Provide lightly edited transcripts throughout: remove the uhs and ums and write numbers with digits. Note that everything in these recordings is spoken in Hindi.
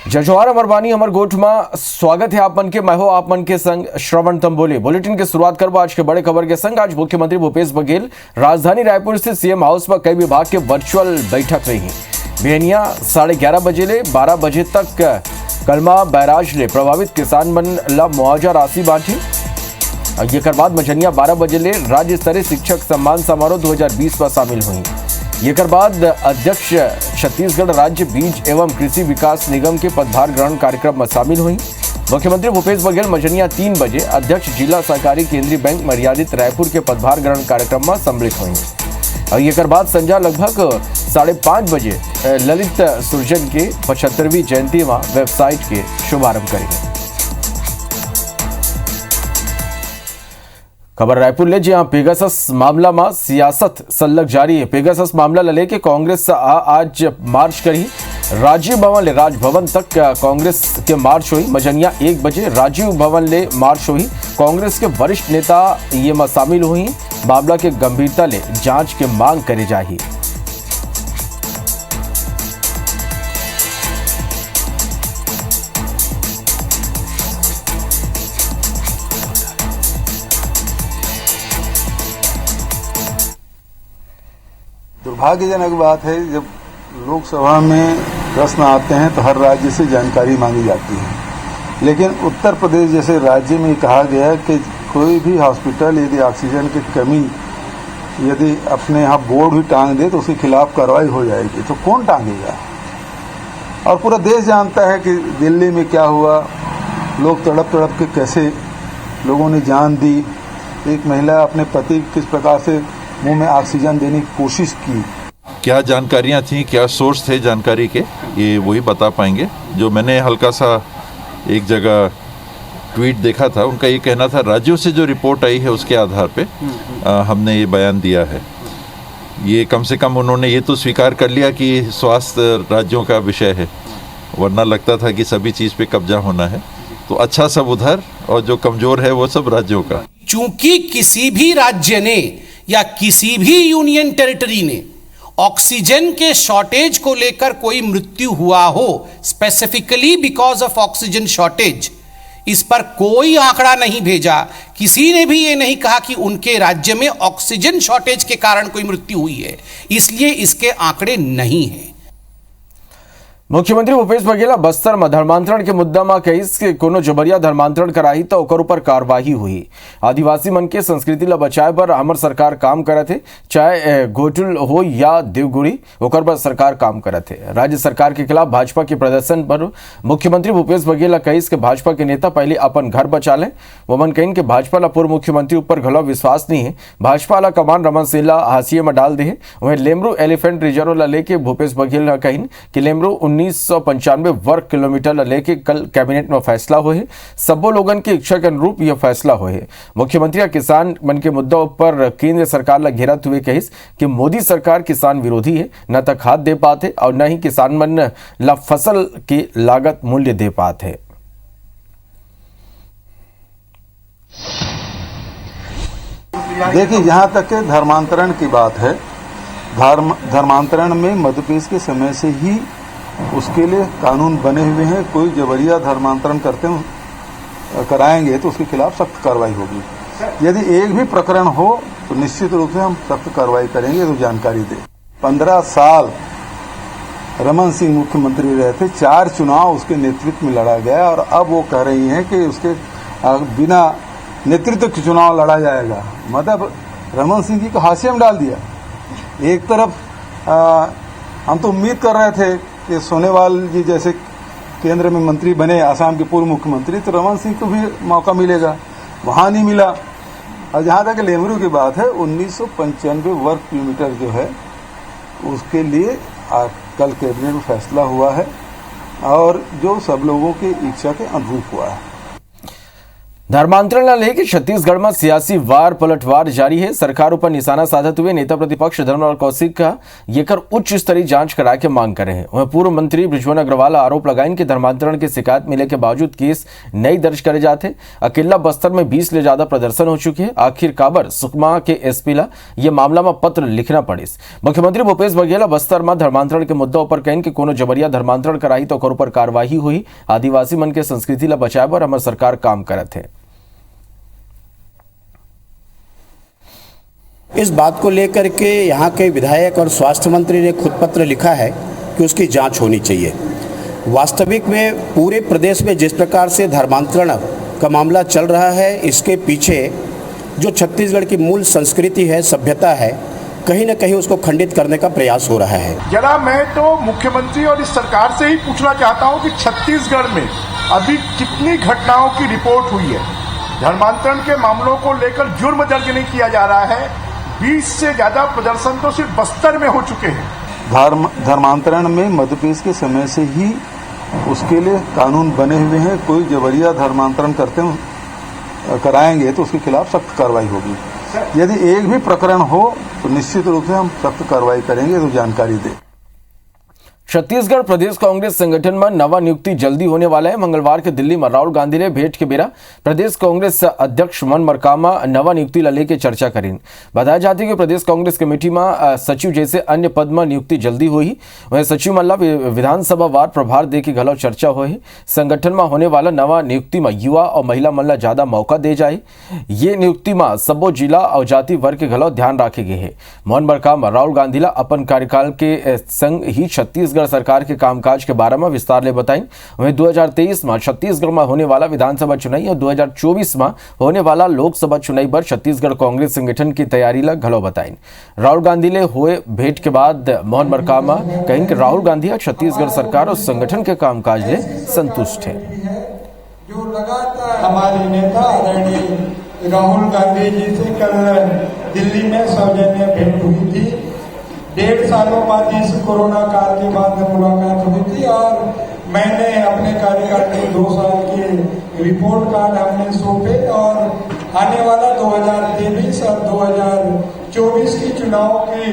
जजवार अमरवानी अमर गोठ में स्वागत है आप मन के। मैं हो आप मन के संग श्रवण तंबोली। बुलेटिन की शुरुआत करबो आज के बड़े खबर के संग। आज मुख्यमंत्री भूपेश बघेल राजधानी रायपुर स्थित सीएम हाउस में कई विभाग के वर्चुअल बैठक रही। बेनिया 11:30 बजे ले 12 बजे तक कलमा बैराज ले प्रभावित किसान मन ला मुआवजा राशि बांटी। ये बाद मझनिया 12 बजे ले राज्य स्तरीय शिक्षक सम्मान समारोह 2020 में शामिल हुई। ये बाद अध्यक्ष छत्तीसगढ़ राज्य बीज एवं कृषि विकास निगम के पदभार ग्रहण कार्यक्रम में शामिल हुई। मुख्यमंत्री भूपेश बघेल मझनिया 3 बजे अध्यक्ष जिला सहकारी केंद्रीय बैंक मर्यादित रायपुर के पदभार ग्रहण कार्यक्रम में सम्मिलित हुई। और ये बाद संध्या लगभग 5:30 बजे ललित सुरजन के 75वीं जयंती में वेबसाइट के शुभारंभ करेंगे। खबर रायपुर ले जहां पेगासस मामला में सियासत सल्लग जारी है। पेगासस मामला लेके कांग्रेस आज मार्च करी। राजीव भवन ले राजभवन तक कांग्रेस के मार्च हुई। मझनिया 1 बजे राजीव भवन ले मार्च हुई। कांग्रेस के वरिष्ठ नेता ये में शामिल हुई। मामला के गंभीरता ले जांच के मांग करे जाही। दुर्भाग्यजनक बात है, जब लोकसभा में प्रश्न आते हैं तो हर राज्य से जानकारी मांगी जाती है, लेकिन उत्तर प्रदेश जैसे राज्य में कहा गया कि कोई भी हॉस्पिटल यदि ऑक्सीजन की कमी यदि अपने यहाँ बोर्ड भी टांग दे तो उसके खिलाफ कार्रवाई हो जाएगी। तो कौन टांगेगा? और पूरा देश जानता है कि दिल्ली में क्या हुआ, लोग तड़प तड़प के कैसे लोगों ने जान दी। एक महिला अपने पति किस प्रकार से मुंह में ऑक्सीजन देने की कोशिश की। क्या जानकारियां थी, क्या सोर्स थे जानकारी के, ये वही बता पाएंगे। जो मैंने हल्का सा एक जगह ट्वीट देखा था, उनका ये कहना था राज्यों से जो रिपोर्ट आई है उसके आधार पे हमने ये बयान दिया है। ये कम से कम उन्होंने ये तो स्वीकार कर लिया कि स्वास्थ्य राज्यों का विषय है, वरना लगता था कि सभी चीज़ पे कब्जा होना है। तो अच्छा सब उधर और जो कमज़ोर है वो सब राज्यों का। चूंकि किसी भी राज्य ने या किसी भी यूनियन टेरिटरी ने ऑक्सीजन के शॉर्टेज को लेकर कोई मृत्यु हुआ हो, specifically because of oxygen shortage, इस पर कोई आंकड़ा नहीं भेजा। किसी ने भी ये नहीं कहा कि उनके राज्य में ऑक्सीजन शॉर्टेज के कारण कोई मृत्यु हुई है, इसलिए इसके आंकड़े नहीं हैं। मुख्यमंत्री भूपेश बघेल बस्तर में धर्मांतरण के मुद्दा में कहीस कि कोनो जबरिया धर्मांतरण कराही तो ओकर ऊपर कार्रवाई हुई। आदिवासी मन के संस्कृति ला बचाए पर हमर सरकार काम करत है, चाहे घोटुल हो या देवगुड़ी, ओकर पर सरकार काम करत है। राज्य सरकार के खिलाफ भाजपा के प्रदर्शन पर मुख्यमंत्री भूपेश बघेल कहीस कि भाजपा के नेता पहले अपन घर बचा लें। वो मन कहीं कि भाजपा ला पूर्व मुख्यमंत्री ऊपर घलो विश्वास नहीं है। भाजपा ला कमान रमन सिंह ला हाशिए में डाल दे। वहीं लेमरू एलिफेंट रिजर्व ला लेके भूपेश बघेल कहीं कि लेमरू 1995 वर्ग किलोमीटर लेके कल कैबिनेट में फैसला हुए। सबो लोगन की इच्छा के अनुरूप यह फैसला हुए। मुख्यमंत्री किसान मन के मुद्दा पर केंद्र सरकार ला घेरत हुए कहिस कि मोदी सरकार किसान विरोधी है, न तो खाद दे पाते और न ही किसान मन ला फसल की लागत मूल्य दे पाते। देखिए, जहाँ तक के धर्मांतरण की बात है, धर्मांतरण में मध्य प्रदेश के समय से ही उसके लिए कानून बने हुए हैं। कोई जबरिया धर्मांतरण कराएंगे तो उसके खिलाफ सख्त कार्रवाई होगी। यदि एक भी प्रकरण हो तो निश्चित रूप से हम सख्त कार्रवाई करेंगे। तो जानकारी दे, 15 साल रमन सिंह मुख्यमंत्री रहे थे, 4 चुनाव उसके नेतृत्व में लड़ा गया और अब वो कह रही हैं कि उसके बिना नेतृत्व के चुनाव लड़ा जाएगा। मतलब रमन सिंह जी को हाशिए में डाल दिया। एक तरफ हम तो उम्मीद कर रहे थे कि सोनेवाल जी जैसे केंद्र में मंत्री बने, आसाम के पूर्व मुख्यमंत्री, तो रमन सिंह को भी मौका मिलेगा, वहां नहीं मिला। और जहां तक लेमरू की बात है, 1995 वर्ग किलोमीटर जो है उसके लिए कल कैबिनेट में फैसला हुआ है और जो सब लोगों की इच्छा के अनुरूप हुआ है। धर्मांतरण लेके छत्तीसगढ़ में सियासी वार पलटवार जारी है। सरकार ऊपर निशाना साधते हुए नेता प्रतिपक्ष धर्मलाल कौशिक का येकर उच्च स्तरीय जांच करा के मांग करे हैं। वहीं पूर्व मंत्री बृजमोहन अग्रवाल आरोप लगाइन कि धर्मांतरण की शिकायत मिले के बावजूद केस नहीं दर्ज करे जाते। अकेला बस्तर में 20 ले ज्यादा प्रदर्शन हो चुके हैं। आखिर काबर सुकमा के एसपी ला ये मामला में पत्र लिखना पड़िस। मुख्यमंत्री भूपेश बघेल बस्तर में धर्मांतरण के मुद्दा पर कहिन कि कोनो जबरिया धर्मांतरण कराई तो ओकर ऊपर कार्रवाई हुई। आदिवासी मन के संस्कृति ला बचाए बर हमर सरकार काम करत है। इस बात को लेकर के यहाँ के विधायक और स्वास्थ्य मंत्री ने खुद पत्र लिखा है कि उसकी जांच होनी चाहिए। वास्तविक में पूरे प्रदेश में जिस प्रकार से धर्मांतरण का मामला चल रहा है, इसके पीछे जो छत्तीसगढ़ की मूल संस्कृति है, सभ्यता है, कहीं न कहीं उसको खंडित करने का प्रयास हो रहा है। जरा मैं तो मुख्यमंत्री और इस सरकार से ही पूछना चाहता हूं कि छत्तीसगढ़ में अभी कितनी घटनाओं की रिपोर्ट हुई है। धर्मांतरण के मामलों को लेकर जुर्म दर्ज नहीं किया जा रहा है। 20 से ज्यादा प्रदर्शन तो सिर्फ बस्तर में हो चुके हैं। धर्मांतरण में मध्यप्रदेश के समय से ही उसके लिए कानून बने हुए हैं। कोई जबरिया धर्मांतरण कराएंगे तो उसके खिलाफ सख्त कार्रवाई होगी। यदि एक भी प्रकरण हो तो निश्चित रूप से हम सख्त कार्रवाई करेंगे, तो जानकारी दें। छत्तीसगढ़ प्रदेश कांग्रेस संगठन में नवा नियुक्ति जल्दी होने वाला है। मंगलवार के दिल्ली में राहुल गांधी ने भेंट के बेरा प्रदेश कांग्रेस अध्यक्ष मन मरकामा नवा नियुक्ति ला लेके चर्चा करीन। बताया जाती है कि प्रदेश कांग्रेस कमेटी में सचिव जैसे अन्य पद में नियुक्ति जल्दी हुई। वहीं सचिव मल्ला विधानसभा वार प्रभार दे के घलो चर्चा हो। संगठन में होने वाला नवा नियुक्ति में युवा और महिला मन ला ज्यादा मौका दे जाए। ये नियुक्ति में सबो जिला और जाति वर्ग के घलो ध्यान रखे गए है। मन मरकामा राहुल गांधी ला अपन कार्यकाल के संग ही छत्तीसगढ़ सरकार के कामकाज के बारे में विस्तार ले बताई। वहीं 2023 में छत्तीसगढ़ में होने वाला विधानसभा चुनाव और 2024 में होने वाला लोकसभा चुनाव पर छत्तीसगढ़ कांग्रेस संगठन की तैयारी ला घलो बताई। राहुल गांधी ले हुए भेंट के बाद मोहन मरकामा कहें कि राहुल गांधी छत्तीसगढ़ सरकार और संगठन के कामकाज ले संतुष्ट है। जो लगातार हमारे नेता आदरणीय राहुल गांधी जी से कल दिल्ली में सौजन्य भेंट हुई थी। 1.5 सालों बाद इस कोरोना काल के बाद मुलाकात हुई थी और मैंने अपने कार्यकाल के 2 साल के रिपोर्ट कार्ड हमने सौंपे और आने वाला 2023 और 2024 की चुनाव की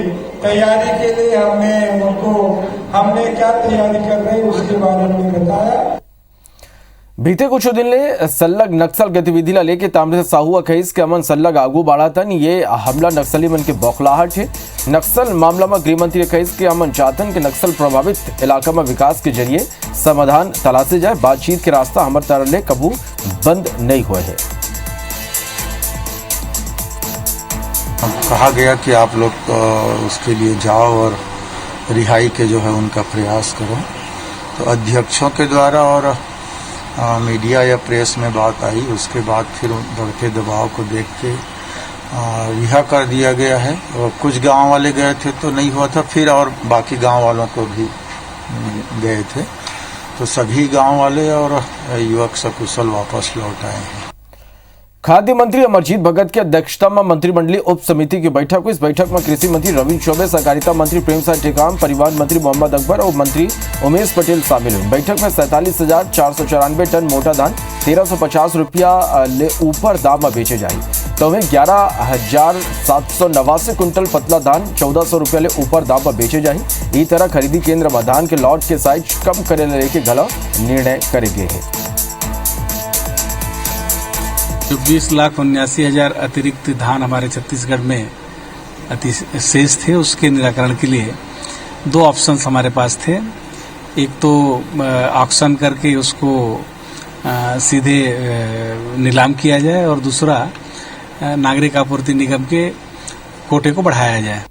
तैयारी के लिए हमने क्या तैयारी कर रहे हैं उसके बारे में बताया। बीते कुछ दिन ले सल्लग नक्सल गतिविधि ला लेके तामरे से साहू अखईस के अमन सल्लग आगू बढ़ातन। ये हमला नक्सली मन के बौखलाहट है। नक्सल मामला में गृह मंत्री अखईस के अमन चाहतन के नक्सल प्रभावित इलाका में विकास के जरिए समाधान तलाशे जाए। बातचीत के रास्ता हमर तरह ले कबू बंद नहीं हुए है। कहा गया कि आप लोग उसके लिए जाओ और रिहाई के जो है उनका प्रयास करो। तो अध्यक्षों के द्वारा और मीडिया या प्रेस में बात आई, उसके बाद फिर बढ़ते दबाव को देख के रिहा कर दिया गया है। और कुछ गांव वाले गए थे तो नहीं हुआ था, फिर और बाकी गांव वालों को भी गए थे, तो सभी गांव वाले और युवक सकुशल वापस लौट आए हैं। खाद्य मंत्री अमरजीत भगत की अध्यक्षता में मंत्रिमंडलीय उप समिति की बैठक हुई। इस बैठक में कृषि मंत्री रविंद्र चौबे, सहकारिता मंत्री प्रेमसाय टेकाम, परिवहन मंत्री मोहम्मद अकबर और मंत्री उमेश पटेल शामिल हुए। बैठक में 47,494 टन मोटा धान 1,350 रुपया ले ऊपर दाम में बेचे जाए। तो वहीं 11,789 कुंटल पतला धान 1,400 रुपया ले ऊपर दाम में बेचे जाए। इस तरह खरीदी केंद्र में धान के लॉट के साइज कम करे लेके घलो निर्णय करे गए हैं। 20,79,000 अतिरिक्त धान हमारे छत्तीसगढ़ में शेष थे, उसके निराकरण के लिए 2 ऑप्शंस हमारे पास थे। एक तो ऑक्शन करके उसको सीधे नीलाम किया जाए और दूसरा नागरिक आपूर्ति निगम के कोटे को बढ़ाया जाए।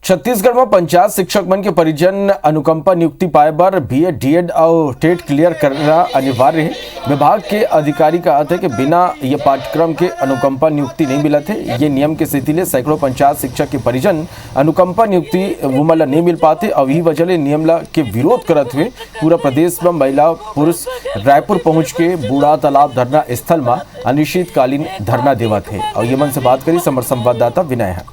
छत्तीसगढ़ में पंचायत शिक्षक मन के परिजन अनुकंपा नियुक्ति पाए बर बीएड, डीएड और टेट क्लियर करना अनिवार्य है। विभाग के अधिकारी का कहते हैं कि बिना ये पाठ्यक्रम के अनुकंपा नियुक्ति नहीं मिला थे। ये नियम के स्थिति ले सैकड़ों पंचायत शिक्षक के परिजन अनुकंपा नियुक्ति वुमन नहीं मिल पाते और यही वजह ले नियम के विरोध करते हुए पूरा प्रदेश में महिला पुरुष रायपुर पहुंच के बूढ़ा तालाब धरना स्थल में अनिश्चितकालीन धरना देवत है। और ये मन से बात करी हमारे संवाददाता विनय है।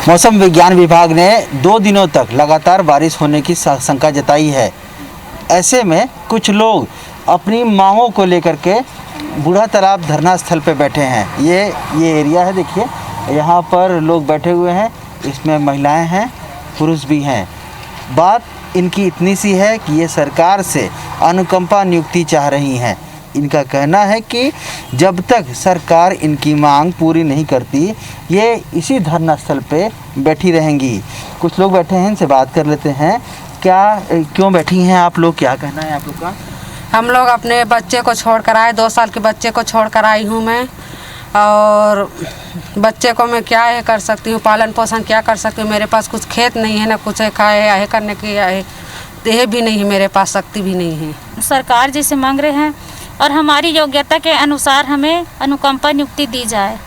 मौसम विज्ञान विभाग ने 2 दिनों तक लगातार बारिश होने की शंका जताई है। ऐसे में कुछ लोग अपनी मांगों को लेकर के बूढ़ा तालाब धरना स्थल पे बैठे हैं। ये एरिया है, देखिए यहाँ पर लोग बैठे हुए हैं, इसमें महिलाएं हैं, पुरुष भी हैं। बात इनकी इतनी सी है कि ये सरकार से अनुकंपा नियुक्ति चाह रही हैं। इनका कहना है कि जब तक सरकार इनकी मांग पूरी नहीं करती, ये इसी धरना स्थल पे बैठी रहेंगी। कुछ लोग बैठे हैं, इनसे बात कर लेते हैं। क्यों बैठी हैं आप लोग, क्या कहना है आप लोग का? हम लोग अपने बच्चे को छोड़ कर आए, 2 साल के बच्चे को छोड़ कर आई हूँ मैं, और बच्चे को मैं क्या है कर सकती हूँ, पालन पोषण क्या कर सकती हूँ। मेरे पास कुछ खेत नहीं है, ना कुछ खाए आहे करने की है, देह भी नहीं है मेरे पास, शक्ति भी नहीं है। सरकार जिसे मांग रहे हैं और हमारी योग्यता के अनुसार हमें अनुकंपा नियुक्ति दी जाए।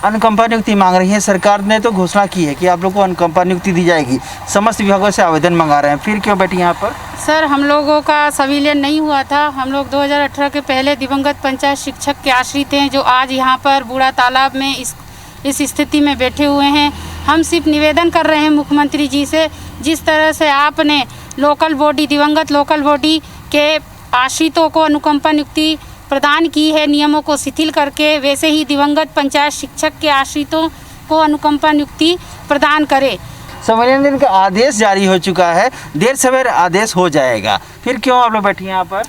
अनुकंपा नियुक्ति मांग रही है। सरकार ने तो घोषणा की है कि आप लोग को अनुकंपा नियुक्ति दी जाएगी। समस्त विभागों से आवेदन मंगा रहे हैं, फिर क्यों बैठी यहाँ पर? सर, हम लोगों का संविलियन नहीं हुआ था। हम लोग 2018 के पहले दिवंगत पंचायत शिक्षक के आश्रित हैं, जो आज यहाँ पर बूढ़ा तालाब में इस स्थिति में बैठे हुए हैं। हम सिर्फ निवेदन कर रहे हैं मुख्यमंत्री जी से, जिस तरह से आपने लोकल बॉडी, दिवंगत लोकल बॉडी के आश्रितों को अनुकंपा नियुक्ति प्रदान की है नियमों को शिथिल करके, वैसे ही दिवंगत पंचायत शिक्षक के आश्रितों को अनुकंपा नियुक्ति प्रदान करे। संविलियन का आदेश जारी हो चुका है, देर सवेर आदेश हो जाएगा, फिर क्यों आप लोग बैठी हैं यहाँ पर?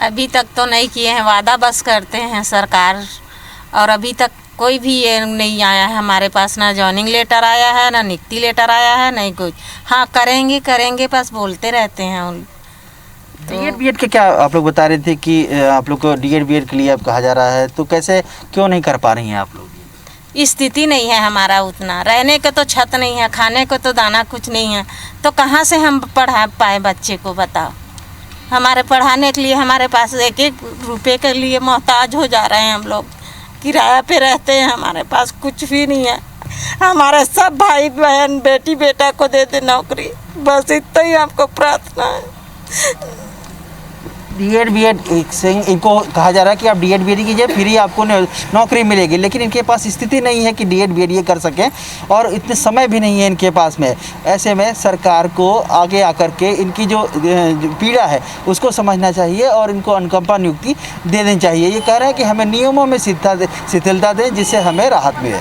अभी तक तो नहीं किए हैं, वादा बस करते हैं सरकार, और अभी तक कोई भी ये नहीं आया है हमारे पास। ना जॉइनिंग लेटर आया है, ना नियुक्ति लेटर आया है, नहीं कुछ। हाँ, करेंगे बस बोलते रहते हैं उन। डीएड बीएड के क्या आप लोग बता रहे थे कि आप लोग को डीएड बीएड के लिए अब कहा जा रहा है, तो कैसे क्यों नहीं कर पा रही हैं आप लोग? स्थिति नहीं है हमारा उतना, रहने को तो छत नहीं है, खाने को तो दाना कुछ नहीं है, तो कहाँ से हम पढ़ा पाए बच्चे को, बताओ। हमारे पढ़ाने के लिए हमारे पास 1-1 रुपये के लिए मोहताज हो जा रहे हैं हम लोग। किराया पे रहते हैं, हमारे पास कुछ भी नहीं है। हमारे सब भाई बहन बेटी बेटा को दे दे नौकरी, बस इतना ही हमको प्रार्थना है। डीएड बीएड इनको कहा जा रहा है कि आप डीएड बीएड कीजिए, फिर ही आपको नौकरी मिलेगी, लेकिन इनके पास स्थिति नहीं है कि डीएड बीएड ये कर सकें, और इतने समय भी नहीं है इनके पास में। ऐसे में सरकार को आगे आकर के इनकी जो पीड़ा है उसको समझना चाहिए और इनको अनुकंपा नियुक्ति दे देनी चाहिए। ये कह रहे हैं कि हमें नियमों में शिथिलता दें, जिससे हमें राहत मिले।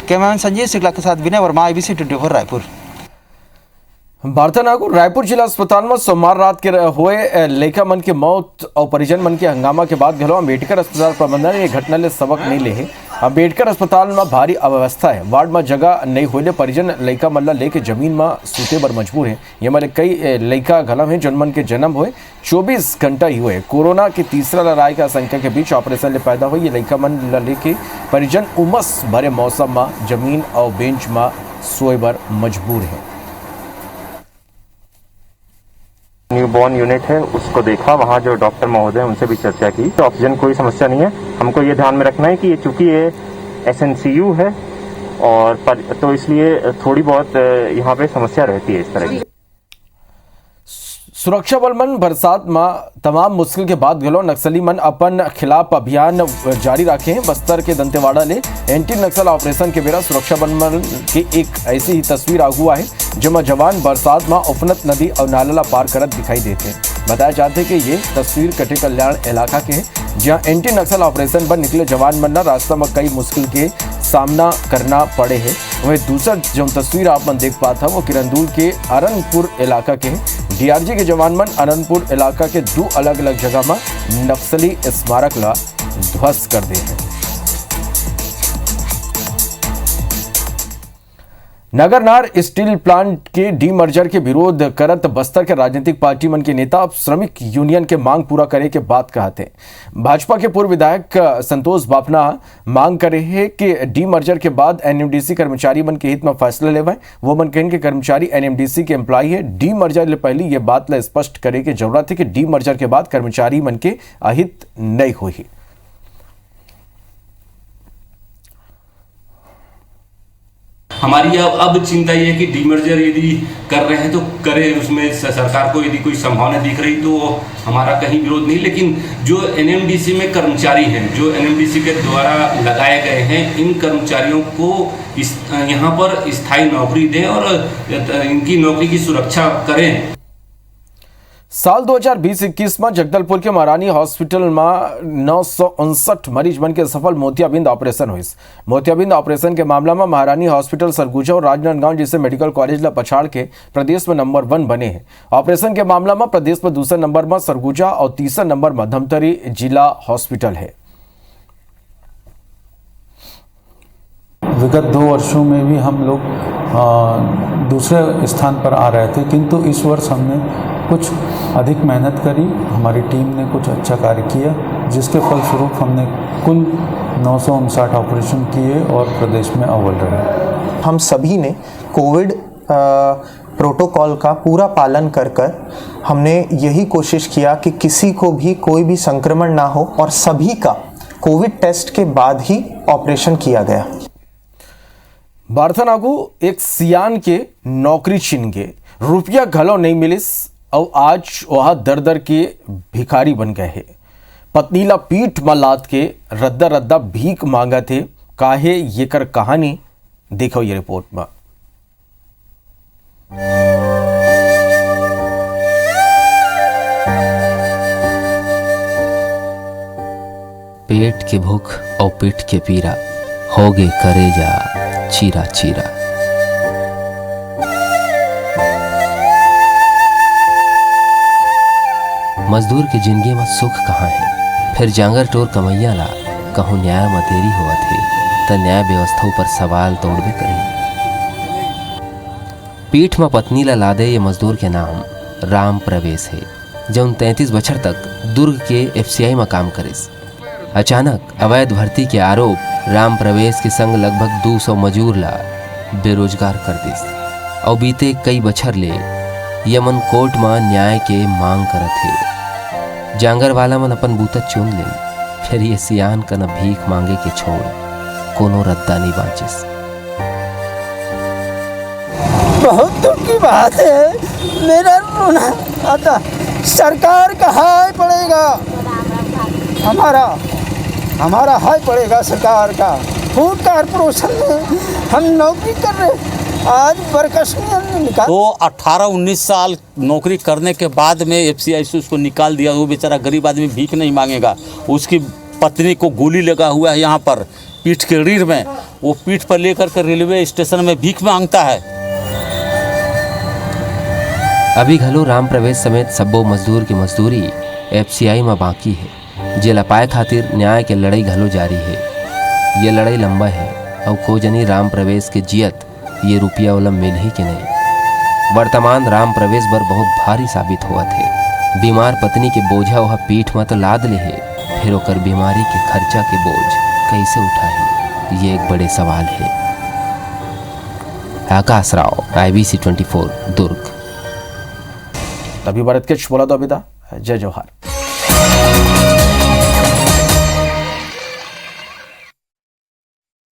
कैमरामैन संजीव शुक्ला के साथ विनय वर्मा, IBC 24 रायपुर। बार्तानागुर रायपुर जिला अस्पताल में सोमवार रात के हुए लड़का मन की मौत और परिजन मन के हंगामा के बाद घलो अम्बेडकर अस्पताल प्रबंधन ये घटना ले सबक नहीं ले है। अम्बेडकर अस्पताल में भारी अव्यवस्था है, वार्ड में जगह नहीं होने परिजन लड़का मन ला लेके जमीन में सूते बर मजबूर है। ये मारे कई लड़का घलम है जनमन के जन्म हुए 24 घंटा ही हुए। कोरोना की तीसरा लड़ाई का आशंका के बीच ऑपरेशन ले पैदा हुई ये लड़का मन ला लेके परिजन उमस भरे मौसम में जमीन और बेंच में सोए बर मजबूर है। न्यूबॉर्न यूनिट है उसको देखा, वहाँ जो डॉक्टर महोदय उनसे भी चर्चा की, तो ऑक्सीजन कोई समस्या नहीं है। हमको ये ध्यान में रखना है कि ये चूंकि ये SNCU है और तो इसलिए थोड़ी बहुत यहाँ पे समस्या रहती है इस तरह की। सुरक्षा बल मन बरसात में तमाम मुश्किल के बाद गलो नक्सली मन अपन खिलाफ अभियान जारी रखे हैं। बस्तर के दंतेवाड़ा ले एंटी नक्सल ऑपरेशन के बेरा सुरक्षा बल मन की एक ऐसी ही तस्वीर आगू है जिसमें जवान बरसात में उफनत नदी और नाला पार करत दिखाई देते हैं। बताया जाते कि ये तस्वीर कटे कल्याण इलाका के है, जहां एंटी नक्सल ऑपरेशन पर निकले जवान मन रास्ता में कई मुश्किल के सामना करना पड़े है। वहीं दूसरा जो तस्वीर आप मन देख पाता वो किरंदुल के अरनपुर इलाका के है। DRG के जवान मन अरनपुर इलाका के 2 अलग अलग जगह में नक्सली स्मारक ला ध्वस्त कर दे हैं। नगरनार स्टील प्लांट के डीमर्जर के विरोध करत बस्तर के राजनीतिक पार्टी मन के नेता श्रमिक यूनियन के मांग पूरा करे के बात कहते हैं। भाजपा के पूर्व विधायक संतोष बाफना मांग करे है कि डीमर्जर के बाद NMDC कर्मचारी मन के हित में फैसला लेवाए। वो मन कहन के कर्मचारी NMDC के एम्प्लॉय है। डीमर्जर ले पहले ये बात ला स्पष्ट करे के जरूरत है कि डीमर्जर के बाद कर्मचारी मन के अहित नहीं होही। हमारी अब चिंता ये है कि डीमर्जर यदि कर रहे हैं तो करें, उसमें सरकार को यदि कोई संभावना दिख रही तो हमारा कहीं विरोध नहीं, लेकिन जो NMDC में कर्मचारी हैं, जो NMDC के द्वारा लगाए गए हैं, इन कर्मचारियों को यहाँ पर स्थायी नौकरी दें और इनकी नौकरी की सुरक्षा करें। साल 2020-21 में जगदलपुर के महारानी हॉस्पिटल में 959 मरीज बन के सफल मोतियाबिंद ऑपरेशन हुई। मोतियाबिंद ऑपरेशन के मामला में महारानी हॉस्पिटल सरगुजा और राजनांदगांव जैसे मेडिकल कॉलेज ला पछाड़ के प्रदेश में नंबर 1 बने हैं। ऑपरेशन के मामला में प्रदेश में दूसरे नंबर में सरगुजा और तीसरे नंबर में धमतरी जिला हॉस्पिटल है। विगत 2 वर्षों में भी हम लोग दूसरे स्थान पर आ रहे थे, किंतु इस वर्ष हमने कुछ अधिक मेहनत करी, हमारी टीम ने कुछ अच्छा कार्य किया, जिसके फलस्वरूप हमने कुल 959 ऑपरेशन किए और प्रदेश में अव्वल रहे। हम सभी ने कोविड प्रोटोकॉल का पूरा पालन कर हमने यही कोशिश किया कि किसी को भी कोई भी संक्रमण ना हो और सभी का कोविड टेस्ट के बाद ही ऑपरेशन किया गया। बारथनागु एक सियान के नौकरी छीन के रुपया घलो नहीं मिलिस और आज वह दर दर के भिखारी बन गए हैं। पत्नी ला पीठ में लाद के रद्दा रद्दा भीख मांगा थे। काहे ये कर कहानी देखो ये रिपोर्ट में। पेट के भूख और पीठ के पीरा होगे करेजा चीरा चीरा। मजदूर की जिंदगी में सुख कहाँ है। फिर जांगर टोर कमैया ला कहूँ न्याय में देरी हुआ थे तो न्याय व्यवस्था पर सवाल तोड़बे करे। पीठ में पत्नी ला लादे ये मजदूर के नाम राम प्रवेश है, जो 33 बछर तक दुर्ग के FCI में काम करिस। अचानक अवैध भर्ती के आरोप राम प्रवेश के संग लगभग 200 मजूर ला बेरोजगार कर दिस और बीते कई बछर ले यमन कोर्ट में न्याय के मांग करत है। जांगर वाला मन अपन बूता चुन ले, फिर ये सियान का न भीख मांगे के छोड़ कोनो रद्दा नहीं बाचिस। बहुत दुख की बात है, मेरा रोना आता। सरकार का हाय पड़ेगा, हमारा हाय पड़ेगा सरकार का। फूड कारपोरेशन में हम नौकरी कर रहे, आज बरकस में निकाल। तो 18-19 साल नौकरी करने के बाद में FCI से उसको निकाल दिया। वो बेचारा गरीब आदमी भीख नहीं मांगेगा। उसकी पत्नी को गोली लगा हुआ है यहाँ पर पीठ के रीढ़ में, वो पीठ पर लेकर के रेलवे स्टेशन में भीख मांगता है। अभी घलो राम प्रवेश समेत सब्बो मजदूर की मजदूरी FCI में बाकी है। जेला पाए खातिर न्याय के लड़ाई घलो जारी है। ये लड़ाई लंबा है और को जनी राम प्रवेश के जियत ये रुपया वाला मिल ही कि नहीं। वर्तमान राम प्रवेश बर बहुत भारी साबित हुआ थे। बीमार पत्नी के बोझा वह पीठ में तो लाद ले है, फिर ओकर बीमारी के खर्चा के बोझ कैसे उठाए, ये एक बड़े सवाल है। आकाश राव, IBC 24 दुर्ग। तभी भारत के बोला तो अभिदा, जय जवाहर।